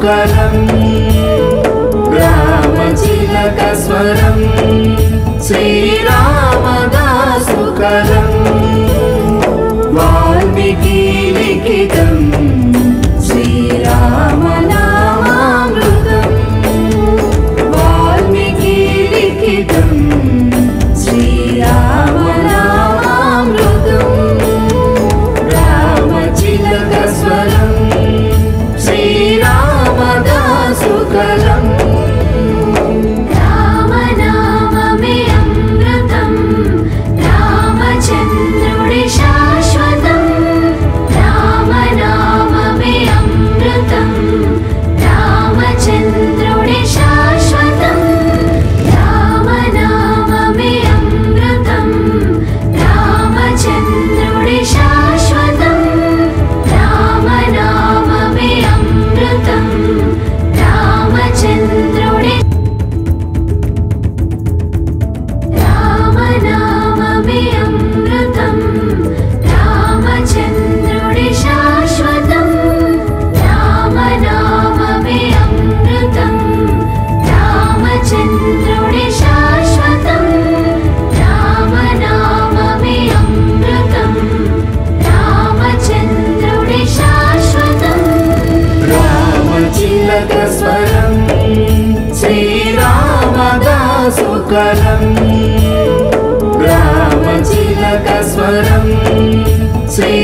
सुकरम् रामचिलक स्वरम् श्रीरामदासुकरम् वाल्मीकि लिखितम् श्रीरामनामामृतम् वाल्मीकि लिखितम् श्रीरामनामामृतम् रामचिलक स्वरम् श्रीरामदासुकरम् रामनाममे अमृतम् रामचन्द्रुडि शाश्वतम् रामनाममे अमृतम् रामचन्द्रुडि शाश्वतम् रामनाममे अमृतम् रामचन्द्रुडि शाश्वतम् रामनाममे अमृतम् रामचन्द्रुडि रामनाममे अमृतम् रामचन्द्रुडि शाश्वतम् रामनाममे अमृतम् रामचन्द्रुडि शाश्वतम् रामनाममे अमृतम् रामचन्द्रुडि शाश्वतम् रामचिलक स्वरम् श्रीरामदासुकरम् रामचिलक स्वरम् श्री